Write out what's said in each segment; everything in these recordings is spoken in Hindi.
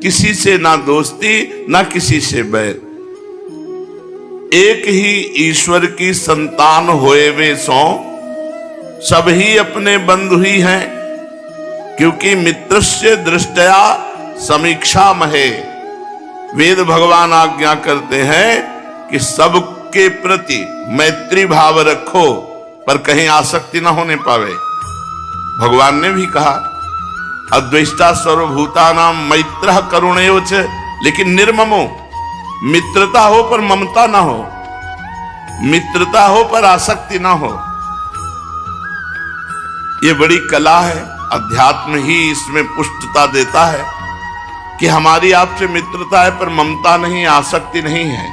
किसी से ना दोस्ती ना किसी से बैर। एक ही ईश्वर की संतान होए वे सो, सब ही अपने बंधु ही हैं। क्योंकि मित्रस्य दृष्टया समीक्षा महे, वेद भगवान आज्ञा करते हैं कि सबके प्रति मैत्री भाव रखो, पर कहीं आसक्ति ना होने पावे। भगवान ने भी कहा अद्वेष्टा सर्वभूतानां मैत्रः करुणैव च, लेकिन निर्ममो, मित्रता हो पर ममता ना हो, मित्रता हो पर आसक्ति ना हो। ये बड़ी कला है, अध्यात्म ही इसमें पुष्टता देता है कि हमारी आपसे मित्रता है पर ममता नहीं, आसक्ति नहीं है।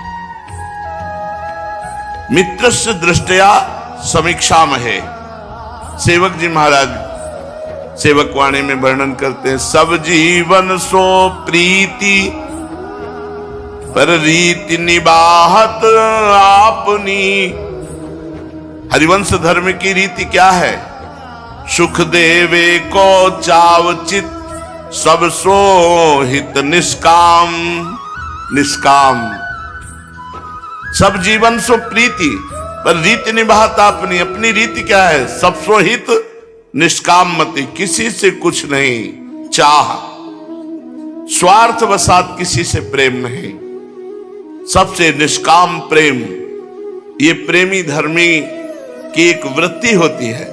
मित्रस्य दृष्टया समीक्षा महे, सेवक जी महाराज सेवक वाणी में वर्णन करते हैं, सब जीवन सो प्रीति पर रीति निबाहत आपनी। हरिवंश धर्म की रीति क्या है? सुख देवे को चावचित, सब सो हित निष्काम। निष्काम सब जीवन सो प्रीति पर रीति निभाता अपनी। अपनी रीति क्या है? सब सो हित निष्काम मति, किसी से कुछ नहीं चाह, स्वार्थ वसात किसी से प्रेम नहीं, सबसे निष्काम प्रेम। ये प्रेमी धर्मी की एक वृत्ति होती है,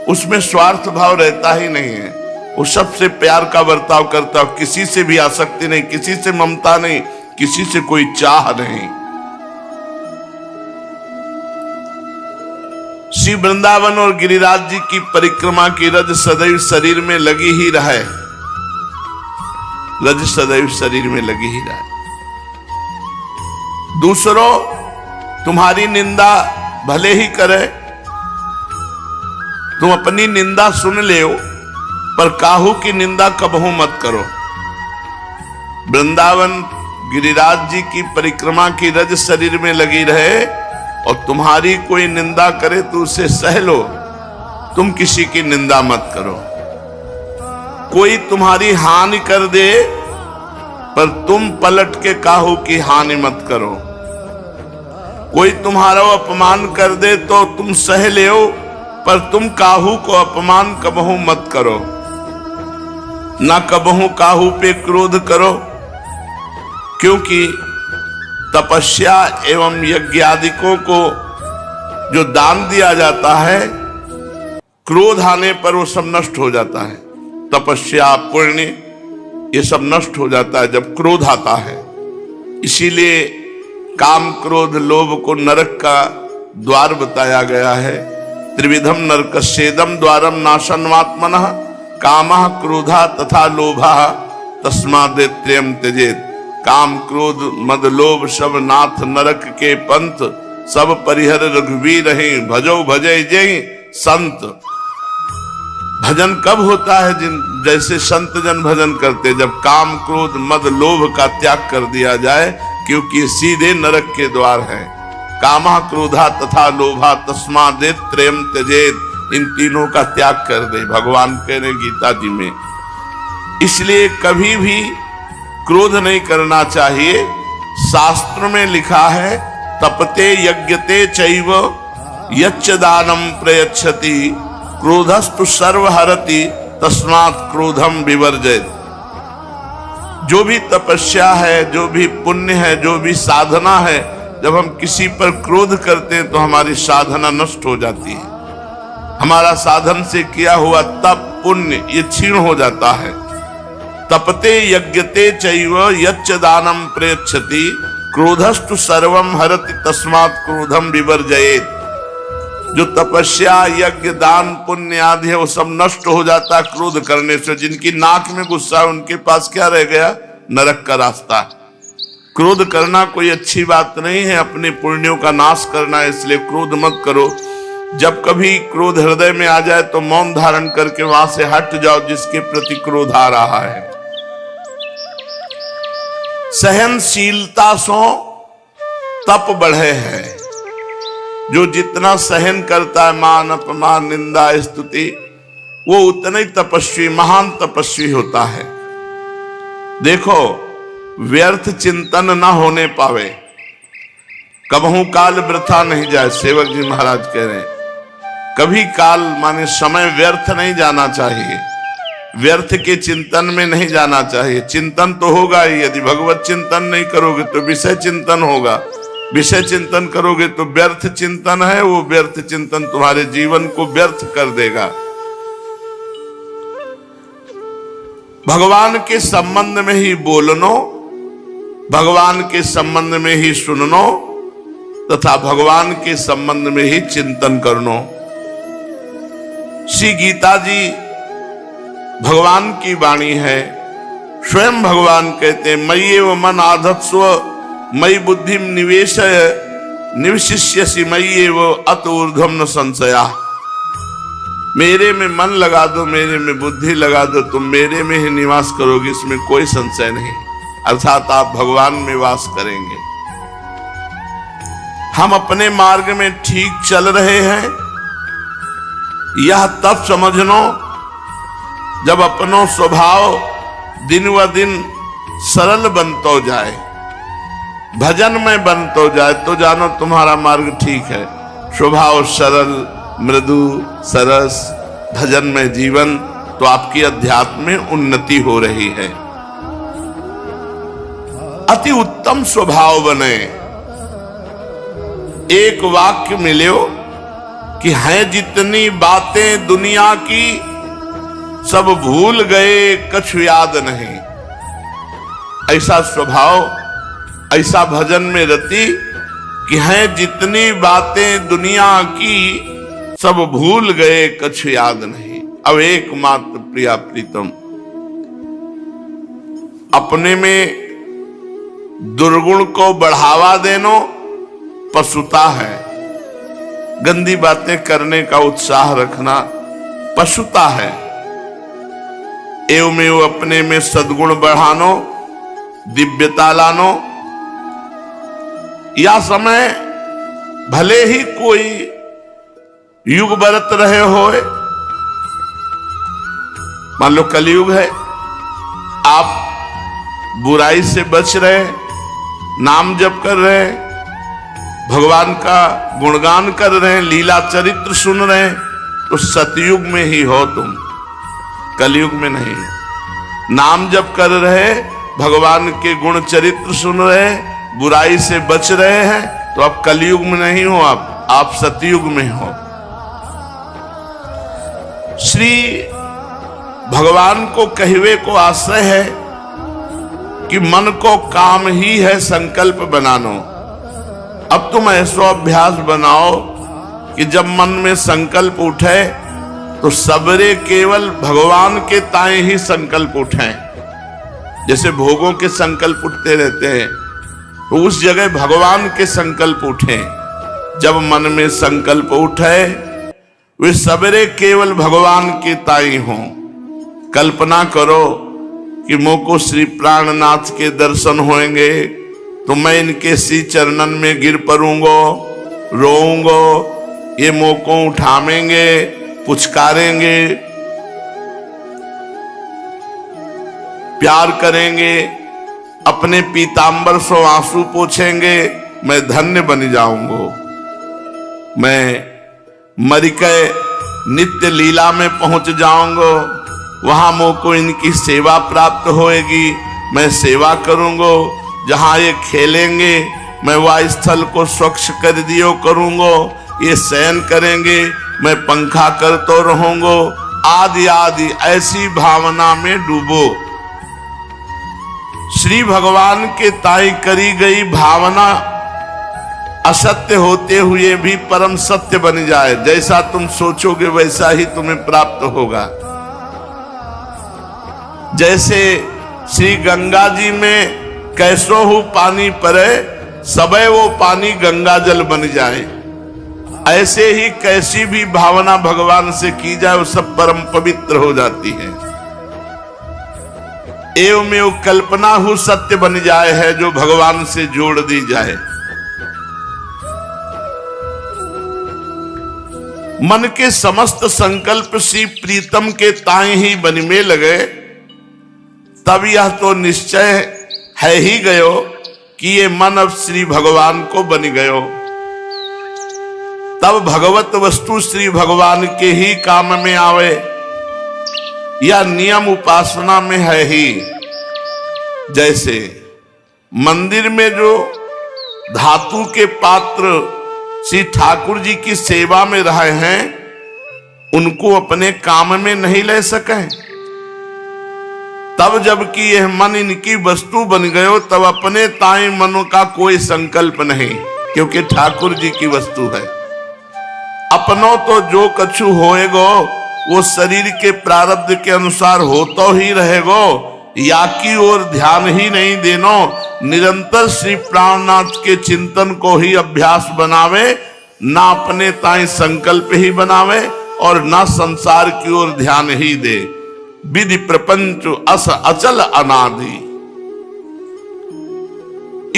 उसमें स्वार्थ भाव रहता ही नहीं है। वो सबसे प्यार का बर्ताव करता है, किसी से भी आसक्ति नहीं, किसी से ममता नहीं, किसी से कोई चाह नहीं। श्री वृंदावन और गिरिराज जी की परिक्रमा की रज सदैव शरीर में लगी ही रहे, रज सदैव शरीर में लगी ही रहे। दूसरों तुम्हारी निंदा भले ही करे, तुम अपनी निंदा सुन ले, पर काहू की निंदा कबहू मत करो। वृंदावन गिरिराज जी की परिक्रमा की रज शरीर में लगी रहे और तुम्हारी कोई निंदा करे तो उसे सह लो, तुम किसी की निंदा मत करो। कोई तुम्हारी हानि कर दे पर तुम पलट के काहू की हानि मत करो। कोई तुम्हारा अपमान कर दे तो तुम सह ले, पर तुम काहू को अपमान कबहू मत करो। ना कबहू काहू पे क्रोध करो, क्योंकि तपस्या एवं यज्ञादिकों को जो दान दिया जाता है, क्रोध आने पर वो सब नष्ट हो जाता है। तपस्या पुण्य ये सब नष्ट हो जाता है जब क्रोध आता है। इसीलिए काम क्रोध लोभ को नरक का द्वार बताया गया है। त्रिविधम नरकस्येदम द्वारम नाशनमात्मनः, कामः क्रोधा तथा लोभः तस्मादेत्रयम् त्यजेत्। काम क्रोध मद लोभ सब नाथ नरक के पंथ, सब परिहर रघुवीर रहे, भजो भजय जय संत। भजन कब होता है? जैसे संत जन भजन करते, जब काम क्रोध मद लोभ का त्याग कर दिया जाए, क्योंकि सीधे नरक के द्वार है। कामः क्रोधा तथा लोभा तस्मादेत्रयम् त्यजेत्, इन तीनों का त्याग कर दे, भगवान कह रहे गीता जी में। इसलिए कभी भी क्रोध नहीं करना चाहिए। शास्त्र में लिखा है तपते यज्ञते चैव यच्च दानम प्रयच्छति, क्रोधस्तु सर्वहरति तस्मात् क्रोधम विवर्जयत्। जो भी तपस्या है, जो भी पुण्य है, जो भी साधना है, जब हम किसी पर क्रोध करते हैं तो हमारी साधना नष्ट हो जाती है। हमारा साधन से किया हुआ तप पुण्य ये क्षीण हो जाता है। तपते यज्ञते चैव यच्च दानम प्रयच्छति, क्रोधस्तु सर्वम हरति तस्मात् क्रोधम विवर्जयेत्। जो तपस्या यज्ञ दान पुण्य आदि है वो सब नष्ट हो जाता है क्रोध करने से। जिनकी नाक में गुस्सा है उनके पास क्या रह गया? नरक का रास्ता। क्रोध करना कोई अच्छी बात नहीं है, अपने पुण्यों का नाश करना है, इसलिए क्रोध मत करो। जब कभी क्रोध हृदय में आ जाए तो मौन धारण करके वहां से हट जाओ जिसके प्रति क्रोध आ रहा है। सहनशीलता सो तप बढ़े है। जो जितना सहन करता है मान अपमान निंदा स्तुति, वो उतना ही तपस्वी महान तपस्वी होता है। देखो, व्यर्थ चिंतन ना होने पावे, कबहू काल वृथा नहीं जाए। सेवक जी महाराज कह रहे हैं कभी काल माने समय व्यर्थ नहीं जाना चाहिए, व्यर्थ के चिंतन में नहीं जाना चाहिए। चिंतन तो होगा ही, यदि भगवत चिंतन नहीं करोगे तो विषय चिंतन होगा, विषय चिंतन करोगे तो व्यर्थ चिंतन है, वो व्यर्थ चिंतन तुम्हारे जीवन को व्यर्थ कर देगा। भगवान के संबंध में ही बोलनो, भगवान के संबंध में ही सुननो तथा भगवान के संबंध में ही चिंतन करनो। श्री गीता जी भगवान की वाणी है। स्वयं भगवान कहते हैं मय्येव मन आधत्स्व मयि बुद्धिम निवेशय निवशिष्यसि मय्येव अत ऊर्ध्वं न संशया। मेरे में मन लगा दो, मेरे में बुद्धि लगा दो, तुम मेरे में ही निवास करोगे, इसमें कोई संशय नहीं। अर्थात आप भगवान में वास करेंगे। हम अपने मार्ग में ठीक चल रहे हैं, यह तब समझनो जब अपनो स्वभाव दिन व दिन सरल बनतो जाए, भजन में बनतो जाए, तो जानो तुम्हारा मार्ग ठीक है। स्वभाव सरल, मृदु, सरस, भजन में जीवन, तो आपकी अध्यात्म में उन्नति हो रही है। अति उत्तम स्वभाव बने। एक वाक्य मिले कि हैं जितनी बातें दुनिया की सब भूल गए कछु याद नहीं। ऐसा स्वभाव, ऐसा भजन में रति कि हैं जितनी बातें दुनिया की सब भूल गए कछु याद नहीं। अब एकमात्र प्रिया प्रीतम, अपने में दुर्गुण को बढ़ावा देनो पशुता है। गंदी बातें करने का उत्साह रखना पशुता है। एवं एवं अपने में सद्गुण बढ़ानो, दिव्यता लानो। या समय भले ही कोई युग बरत रहे होए, मान लो कलयुग है, आप बुराई से बच रहे, नाम जप कर रहे, भगवान का गुणगान कर रहे हैं, लीला चरित्र सुन रहे हैं, तो सतयुग में ही हो तुम, कलयुग में नहीं। नाम जप कर रहे, भगवान के गुण चरित्र सुन रहे, बुराई से बच रहे हैं, तो आप कलयुग में नहीं हो, आप सतयुग में हो। श्री भगवान को कहवे को आश्रय है कि मन को काम ही है संकल्प बनानो। अब तुम ऐसा अभ्यास बनाओ कि जब मन में संकल्प उठे तो सबरे केवल भगवान के ताए ही संकल्प उठें। जैसे भोगों के संकल्प उठते रहते हैं, तो उस जगह भगवान के संकल्प उठें। जब मन में संकल्प उठे वे सबरे केवल भगवान के ताई हों। कल्पना करो कि मोको श्री प्राणनाथ के दर्शन होंगे तो मैं इनके श्री चरणन में गिर पड़ूंगो, रोऊंगो, ये मोको उठावेंगे, पुचकारेंगे, प्यार करेंगे, अपने पीतांबर से आंसू पोंछेंगे, मैं धन्य बन जाऊंगो। मैं मरिके नित्य लीला में पहुंच जाऊंगो, वहां मोको इनकी सेवा प्राप्त होएगी, मैं सेवा करूंगो। जहां ये खेलेंगे मैं वह स्थल को स्वच्छ कर दियो करूंगो, ये शयन करेंगे मैं पंखा करतो रहूंगो, आदि आदि ऐसी भावना में डूबो। श्री भगवान के ताई करी गई भावना असत्य होते हुए भी परम सत्य बन जाए। जैसा तुम सोचोगे वैसा ही तुम्हें प्राप्त होगा। जैसे श्री गंगा जी में कैसो हो पानी परे, सबे वो पानी गंगा जल बन जाए। ऐसे ही कैसी भी भावना भगवान से की जाए वो सब परम पवित्र हो जाती है। एवं एवं कल्पना हो सत्य बन जाए है जो भगवान से जोड़ दी जाए। मन के समस्त संकल्प श्री प्रीतम के ताए ही बन में लगे, तब यह तो निश्चय है ही गयो कि ये मन अब श्री भगवान को बन गयो। तब भगवत वस्तु श्री भगवान के ही काम में आवे, यह नियम उपासना में है ही। जैसे मंदिर में जो धातु के पात्र श्री ठाकुर जी की सेवा में रहे हैं, उनको अपने काम में नहीं ले सके, तब जबकि यह मन इनकी वस्तु बन गयो, तब अपने ताई मनो का कोई संकल्प नहीं, क्योंकि ठाकुर जी की वस्तु है। अपनों तो जो कछु होएगो वो शरीर के प्रारब्ध के अनुसार हो तो ही रहेगो, या की ओर ध्यान ही नहीं देनो। निरंतर श्री प्राणनाथ के चिंतन को ही अभ्यास बनावे, ना अपने ताई संकल्प ही बनावे और ना संसार की ओर ध्यान ही दे। विधि प्रपंच अस अचल अनादि।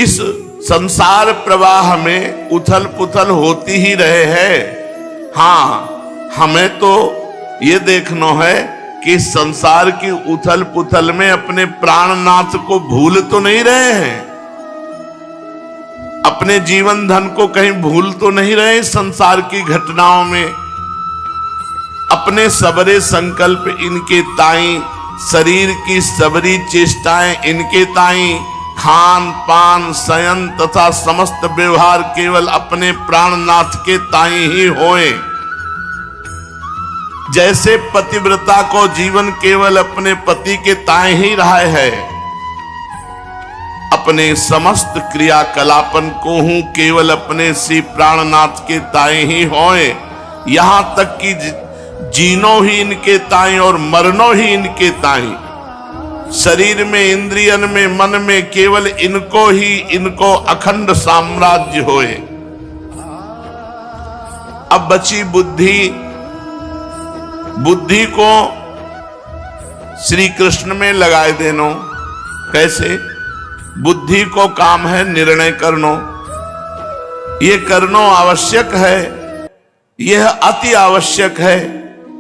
इस संसार प्रवाह में उथल पुथल होती ही रहे हैं। हाँ, हमें तो ये देखना है कि संसार की उथल पुथल में अपने प्राणनाथ को भूल तो नहीं रहे हैं, अपने जीवन धन को कहीं भूल तो नहीं रहे संसार की घटनाओं में। अपने सबरे संकल्प इनके ताई, शरीर की सबरी चेष्टाएं इनके ताई, खान पान शयन तथा समस्त व्यवहार केवल अपने प्राणनाथ के ताई ही होए। जैसे पतिव्रता को जीवन केवल अपने पति के ताई ही रहा है, अपने समस्त क्रियाकलापन को हूं केवल अपने श्री प्राणनाथ के ताई ही होए। यहां तक कि जीनो ही इनके ताई और मरनो ही इनके ताई। शरीर में, इंद्रियन में, मन में केवल इनको ही, इनको अखंड साम्राज्य होए। अब बची बुद्धि, बुद्धि को श्री कृष्ण में लगाए देनो। कैसे? बुद्धि को काम है निर्णय करनो, ये करनो आवश्यक है, यह अति आवश्यक है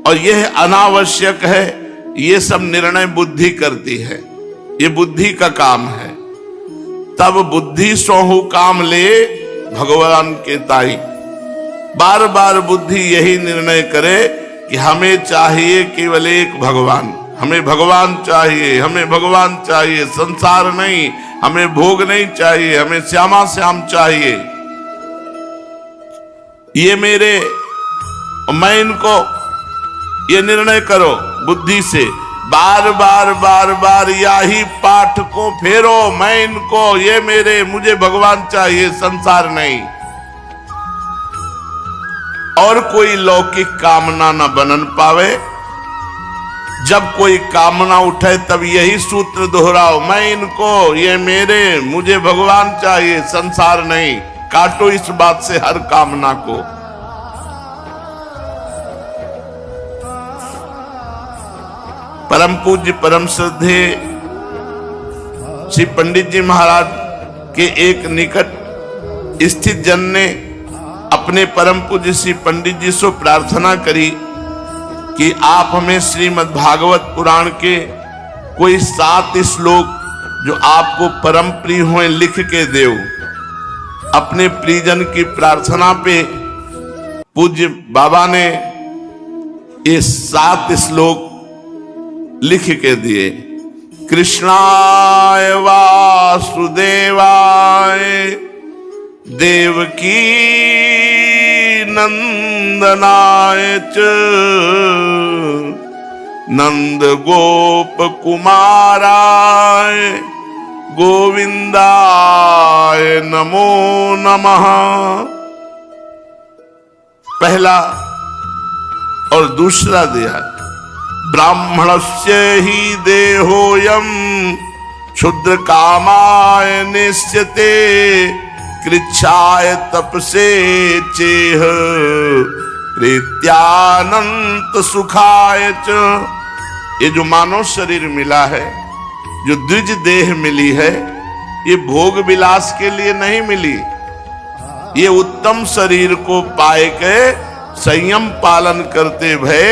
और यह अनावश्यक है। ये सब निर्णय बुद्धि करती है, ये बुद्धि का काम है। तब बुद्धि सोहु काम ले भगवान के ताई। बार बार बुद्धि यही निर्णय करे कि हमें चाहिए केवल एक भगवान, हमें भगवान चाहिए, हमें भगवान चाहिए, संसार नहीं, हमें भोग नहीं चाहिए, हमें श्यामा श्याम चाहिए। ये मेरे, मैं इनको, ये निर्णय करो बुद्धि से। बार बार बार बार यही पाठ को फेरो, मैं इनको, ये मेरे, मुझे भगवान चाहिए, संसार नहीं। और कोई लौकिक कामना न बनन पावे। जब कोई कामना उठे तब यही सूत्र दोहराओ, मैं इनको, ये मेरे, मुझे भगवान चाहिए, संसार नहीं। काटो इस बात से हर कामना को। परम पूज्य परम श्रद्धे श्री पंडित जी महाराज के एक निकट स्थित जन ने अपने परम पूज्य श्री पंडित जी से प्रार्थना करी कि आप हमें श्रीमद् भागवत पुराण के कोई 7 श्लोक जो आपको परम प्रिय हुए लिख के देव। अपने प्रियजन की प्रार्थना पे पूज्य बाबा ने ये 7 श्लोक लिख के दिए। कृष्णाय वासुदेवाय देवकी नंदनाय च नंद गोप कुमाराय गोविंदाय नमो नमः। पहला और दूसरा दिया, ब्राह्मणस्य ही देहोयम क्षुद्र कामाय निश्चते कृच्छाय तपसे चेह प्रीत्यानंत सुखाय च। ये जो मानव शरीर मिला है, जो द्विज देह मिली है, ये भोग विलास के लिए नहीं मिली। ये उत्तम शरीर को पाए के संयम पालन करते भय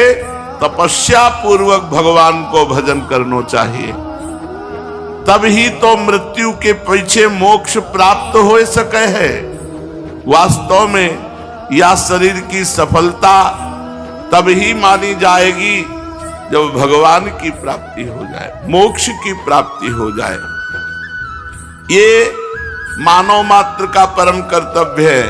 तपस्या पूर्वक भगवान को भजन करना चाहिए। तब ही तो मृत्यु के पीछे मोक्ष प्राप्त हो सके है। वास्तव में यह शरीर की सफलता तब ही मानी जाएगी जब भगवान की प्राप्ति हो जाए, मोक्ष की प्राप्ति हो जाए। ये मानव मात्र का परम कर्तव्य है,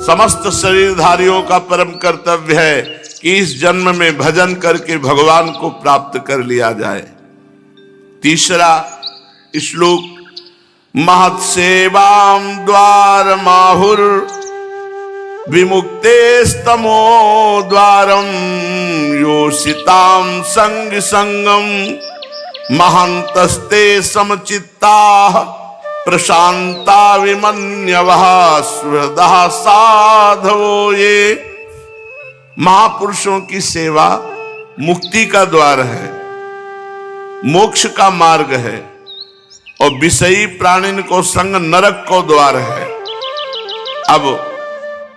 समस्त शरीरधारियों का परम कर्तव्य है कि इस जन्म में भजन करके भगवान को प्राप्त कर लिया जाए। तीसरा श्लोक, महत् सेवाम द्वार माहुर विमुक्तेस्तमो द्वारम योषिताम संग संगम महंतस्ते समचित्ता प्रशांता विमन्यवः सुहृदः साधवो। ये महापुरुषों की सेवा मुक्ति का द्वार है, मोक्ष का मार्ग है, और विषयी प्राणिन को संग नरक को द्वार है। अब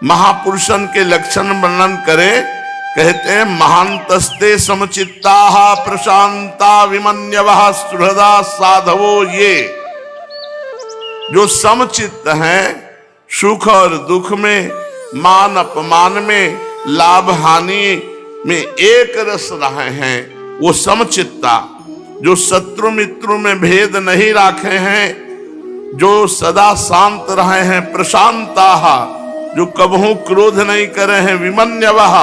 महापुरुषन के लक्षण वर्णन करे, कहते हैं महांतस्ते समचित्ता प्रशांता विमन्यवः सुहृदा साधवो। ये जो समचित्त हैं, सुख और दुख में, मान अपमान में, लाभ हानि में एक रस रहे हैं, वो समचित्ता। जो शत्रु मित्रों में भेद नहीं रखे हैं, जो सदा शांत रहे हैं, प्रशांता, जो कबहू क्रोध नहीं करे हैं, विमन्यवः,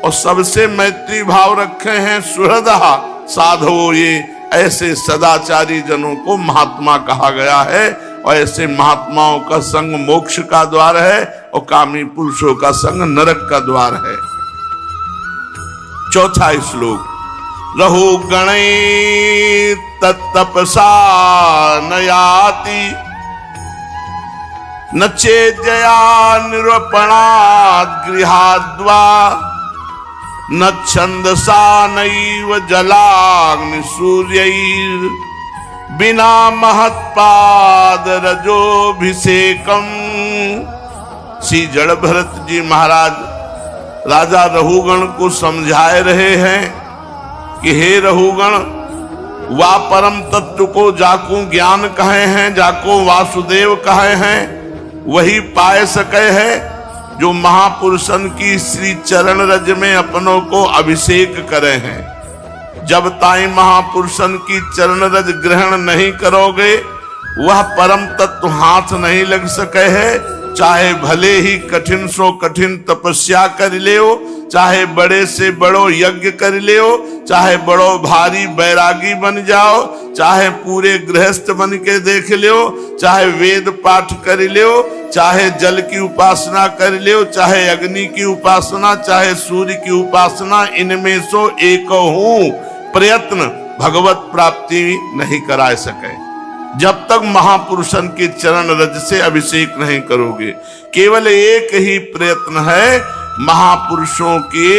और सबसे मैत्री भाव रखे हैं, सुहृदः साधवो। ये ऐसे सदाचारी जनों को महात्मा कहा गया है, और ऐसे महात्माओं का संग मोक्ष का द्वार है, और कामी पुरुषों का संग नरक का द्वार है। चौथा श्लोक, रहो गणै तत्तपसा न याति न चेज्जया निरूपणात् गृहाद्वा न छंदसा नैव जलाग्नि सूर्यैर् बिना महत्पाद रजोभिषेकम। श्री जड़ भरत जी महाराज राजा रहुगण को समझाए रहे हैं कि हे रहुगण, वा परम तत्व को जाको ज्ञान कहे हैं, जाको वासुदेव कहे हैं, वही पाए सके है जो महापुरुषन की श्री चरण रज में अपनों को अभिषेक करे हैं। जब ताई महापुरुषन की चरण रज ग्रहण नहीं करोगे, वह परम तत्व हाथ नहीं लग सके है। चाहे भले ही कठिन सो कठिन तपस्या कर ले, चाहे बड़े से बड़ो यज्ञ कर ले, चाहे बड़ो भारी बैरागी बन जाओ, चाहे पूरे गृहस्थ बन के देख ले, चाहे वेद पाठ कर ले, चाहे जल की उपासना कर ले, चाहे अग्नि की उपासना, चाहे सूर्य की उपासना, इनमें सो एक हूं प्रयत्न भगवत प्राप्ति नहीं करा सके जब तक महापुरुषन के चरण रज से अभिषेक नहीं करोगे। केवल एक ही प्रयत्न है, महापुरुषों के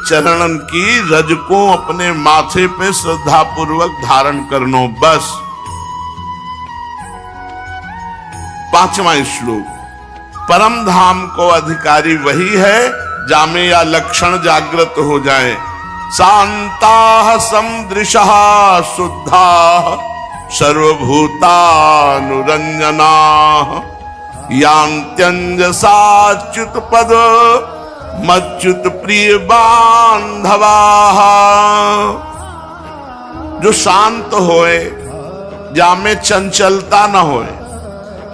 चरणन की रज को अपने माथे पे श्रद्धा पूर्वक धारण करनो, बस। पांचवा श्लोक, परम धाम को अधिकारी वही है जामे या लक्षण जागृत हो जाए। शांता समदृशः शुद्धा सर्वभूतानुरंजना यान्त्यंजसाच्युत पद मच्युत प्रिय बांधवा। जो शांत होए, जामे चंचलता न होए,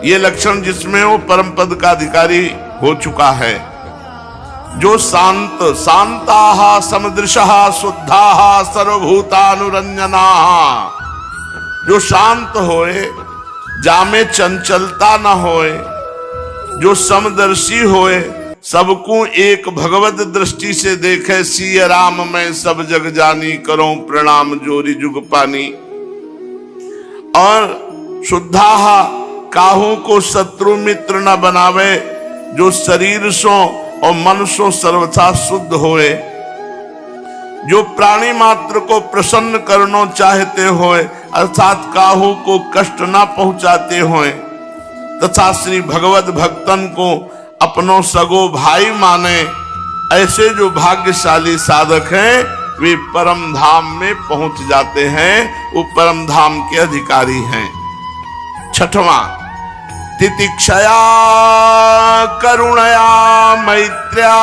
ये लक्षण जिसमें वो परम पद का अधिकारी हो चुका है। जो शांत, शांताः समदृशः शुद्धाः सर्वभूतानुरंजनाः, जो शांत होए, जामे चंचलता न होए, जो समदर्शी होए, सबको एक भगवत दृष्टि से देखे। सिय राम मैं सब जग जानी, करो प्रणाम जोरी जुग पानी। और शुद्धाः, काहू को शत्रु मित्र न बनावे, जो शरीर सो और मन सो सर्वथा शुद्ध होए, जो प्राणी मात्र को प्रसन्न करना चाहते होए, अर्थात काहू को कष्ट न पहुंचाते होए, तथा श्री भगवत भक्तन को अपनों सगो भाई माने, ऐसे जो भाग्यशाली साधक हैं, वे परम धाम में पहुंच जाते हैं, वो परम धाम के अधिकारी हैं। छठवां, तितिक्षया करुणया मैत्र्या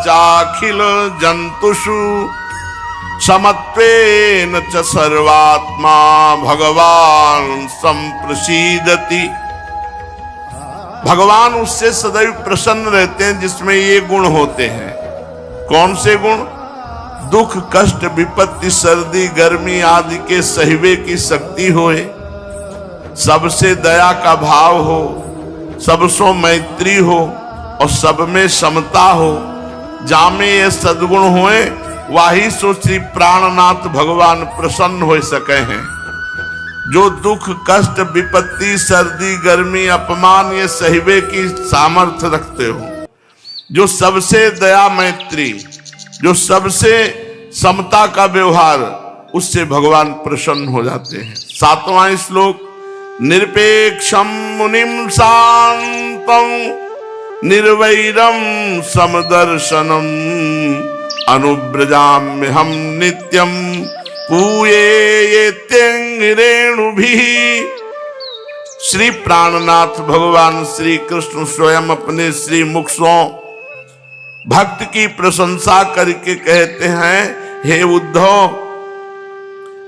चाखिल जंतुषु समत्वेन च सर्वात्मा भगवान संप्रसीदति। भगवान उससे सदैव प्रसन्न रहते हैं जिसमें ये गुण होते हैं। कौन से गुण? दुख कष्ट विपत्ति सर्दी गर्मी आदि के सहिवे की शक्ति होए, सबसे दया का भाव हो, सबसो मैत्री हो और सब में समता हो। जामे ये सद्गुण होए वाही सो श्री प्राणनाथ भगवान प्रसन्न हो सके हैं। जो दुख कष्ट विपत्ति सर्दी गर्मी अपमान ये सहिवे की सामर्थ्य रखते हो, जो सबसे दया मैत्री, जो सबसे समता का व्यवहार, उससे भगवान प्रसन्न हो जाते हैं। सातवां श्लोक, निरपेक्षम मुनिम शांतम निर्वैरम समदर्शनम अनुव्रजाम्य हम नित्यम पूये ये त्यंगिरेणुभिः। श्री प्राणनाथ भगवान श्री कृष्ण स्वयं अपने श्री मुख से भक्त की प्रशंसा करके कहते हैं, हे उद्धव,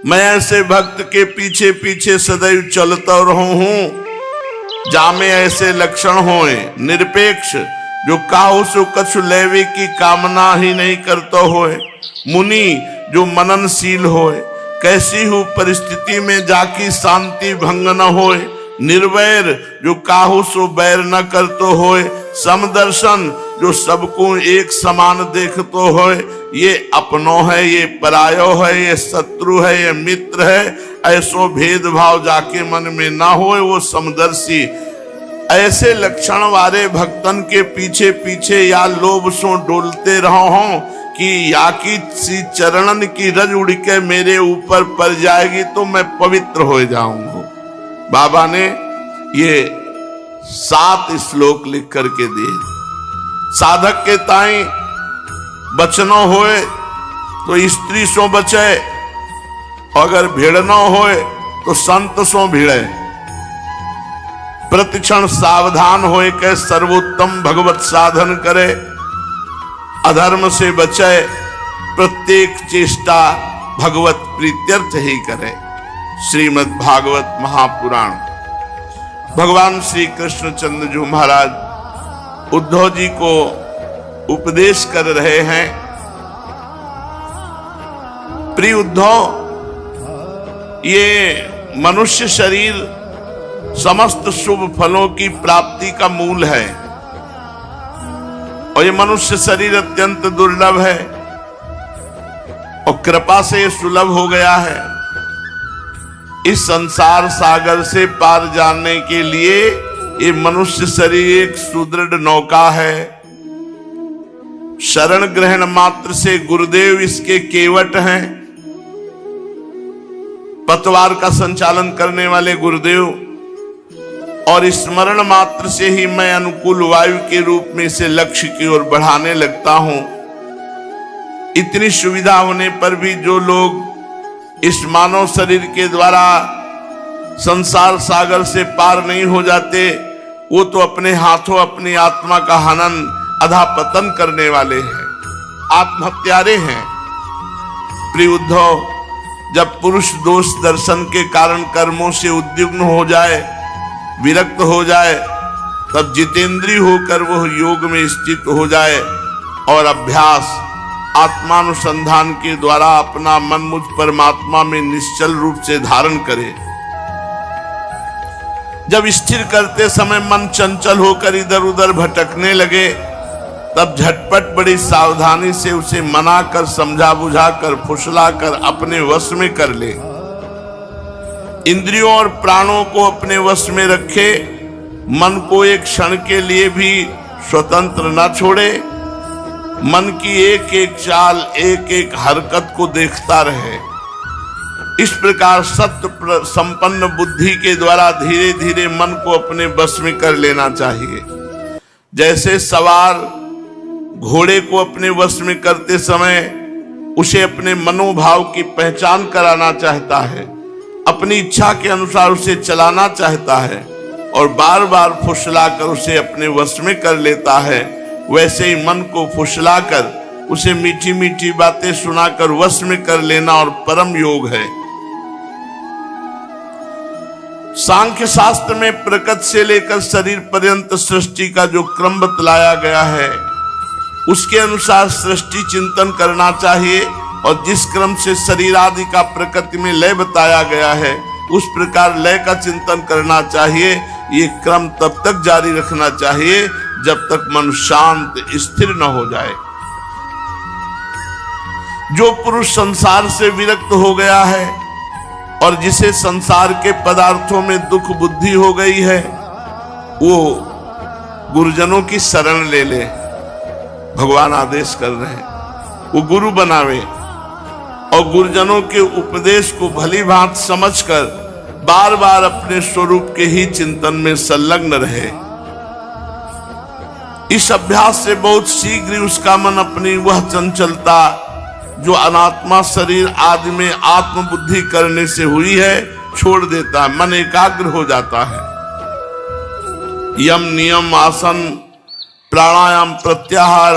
मैं ऐसे भक्त के पीछे पीछे सदैव चलता रहा हूं जामे ऐसे लक्षण होए, निरपेक्ष, जो काहू सो कछु लेवे की कामना ही नहीं करता होए, मुनि, जो मननशील होए, कैसी हो परिस्थिति में जाकी शांति भंग न होए, निर्वैर, जो काहू सो बैर न करतो होए, समदर्शन, जो सबको एक समान देखतो होए, ये अपनो है, ये परायो है, ये शत्रु है, ये मित्र है, ऐसो भेदभाव जाके मन में ना होए, वो समदर्शी। ऐसे लक्षण वाले भक्तन के पीछे पीछे या लोभ सो डोलते रहो हों कि या की सी चरणन की रज उड़ के मेरे ऊपर पड़ जाएगी तो मैं पवित्र हो जाऊंगा। बाबा ने ये 7 श्लोक लिख करके दिए। साधक के ताई बचनो होए तो स्त्री सो बचे, अगर भिड़नो होए तो संत सो भिड़े। प्रतिक्षण सावधान होए के सर्वोत्तम भगवत साधन करे, अधर्म से बचे, प्रत्येक चेष्टा भगवत प्रीत्यर्थ ही करे। श्रीमद् भागवत महापुराण। भगवान श्री कृष्णचंद्र जी महाराज उद्धव जी को उपदेश कर रहे हैं। प्रिय उद्धव, ये मनुष्य शरीर समस्त शुभ फलों की प्राप्ति का मूल है और ये मनुष्य शरीर अत्यंत दुर्लभ है और कृपा से सुलभ हो गया है। इस संसार सागर से पार जाने के लिए ये मनुष्य शरीर एक सुदृढ़ नौका है। शरण ग्रहण मात्र से गुरुदेव इसके केवट हैं। पतवार का संचालन करने वाले गुरुदेव, और स्मरण मात्र से ही मैं अनुकूल वायु के रूप में इसे लक्ष्य की ओर बढ़ाने लगता हूं। इतनी सुविधा होने पर भी जो लोग इस मानव शरीर के द्वारा संसार सागर से पार नहीं हो जाते, वो तो अपने हाथों अपनी आत्मा का हनन अधापतन करने वाले हैं, आत्महत्यारे हैं। प्रिय उद्धव, जब पुरुष दोष दर्शन के कारण कर्मों से उद्विग्न हो जाए, विरक्त हो जाए, तब जितेंद्रीय होकर वह योग में स्थित हो जाए और अभ्यास आत्मानुसंधान के द्वारा अपना मन मुझ परमात्मा में निश्चल रूप से धारण करे। जब स्थिर करते समय मन चंचल होकर इधर उधर भटकने लगे, तब झटपट बड़ी सावधानी से उसे मना कर, समझा बुझा कर, फुसला कर अपने वश में कर ले। इंद्रियों और प्राणों को अपने वश में रखे, मन को एक क्षण के लिए भी स्वतंत्र न छोड़े, मन की एक एक चाल एक एक हरकत को देखता रहे। इस प्रकार सत्य संपन्न बुद्धि के द्वारा धीरे धीरे मन को अपने वश में कर लेना चाहिए। जैसे सवार घोड़े को अपने वश में करते समय उसे अपने मनोभाव की पहचान कराना चाहता है, अपनी इच्छा के अनुसार उसे चलाना चाहता है और बार बार फुसलाकर उसे अपने वश में कर लेता है, वैसे ही मन को फुसलाकर उसे मीठी मीठी बातें सुनाकर वश में कर लेना और परम योग है। सांख्य शास्त्र में प्रकृति से लेकर शरीर पर्यंत सृष्टि का जो क्रम बतलाया गया है, उसके अनुसार सृष्टि चिंतन करना चाहिए और जिस क्रम से शरीर आदि का प्रकृति में लय बताया गया है, उस प्रकार लय का चिंतन करना चाहिए। ये क्रम तब तक जारी रखना चाहिए जब तक मन शांत स्थिर न हो जाए। जो पुरुष संसार से विरक्त हो गया है और जिसे संसार के पदार्थों में दुख बुद्धि हो गई है, वो गुरुजनों की शरण ले ले। भगवान आदेश कर रहे हैं वो गुरु बनावे और गुरुजनों के उपदेश को भली भांत समझकर बार बार अपने स्वरूप के ही चिंतन में संलग्न रहे। इस अभ्यास से बहुत शीघ्र उसका मन अपनी वह चंचलता जो अनात्मा शरीर आदि में आत्म बुद्धि करने से हुई है छोड़ देता है, मन एकाग्र हो जाता है। यम नियम आसन प्राणायाम प्रत्याहार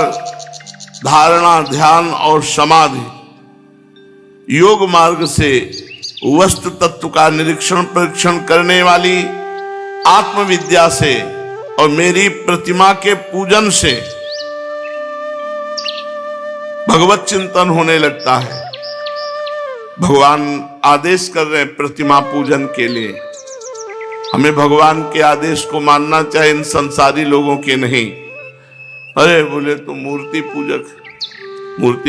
धारणा ध्यान और समाधि योग मार्ग से वस्तु तत्व का निरीक्षण परीक्षण करने वाली आत्मविद्या से और मेरी प्रतिमा के पूजन से भगवत चिंतन होने लगता है। भगवान आदेश कर रहे हैं प्रतिमा पूजन के लिए। हमें भगवान के आदेश को मानना चाहिए, इन संसारी लोगों के नहीं। अरे बोले तो मूर्ति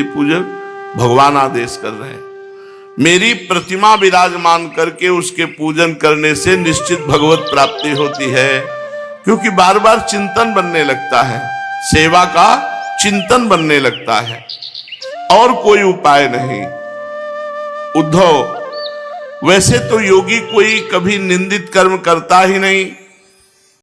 पूजक भगवान आदेश कर रहे हैं। मेरी प्रतिमा विराजमान करके उसके पूजन करने से निश्चित भगवत प्राप्ति होती है, क्योंकि बार बार चिंतन बनने लगता है, सेवा का चिंतन बनने लगता है और कोई उपाय नहीं। उद्धव, वैसे तो योगी कोई कभी निंदित कर्म करता ही नहीं,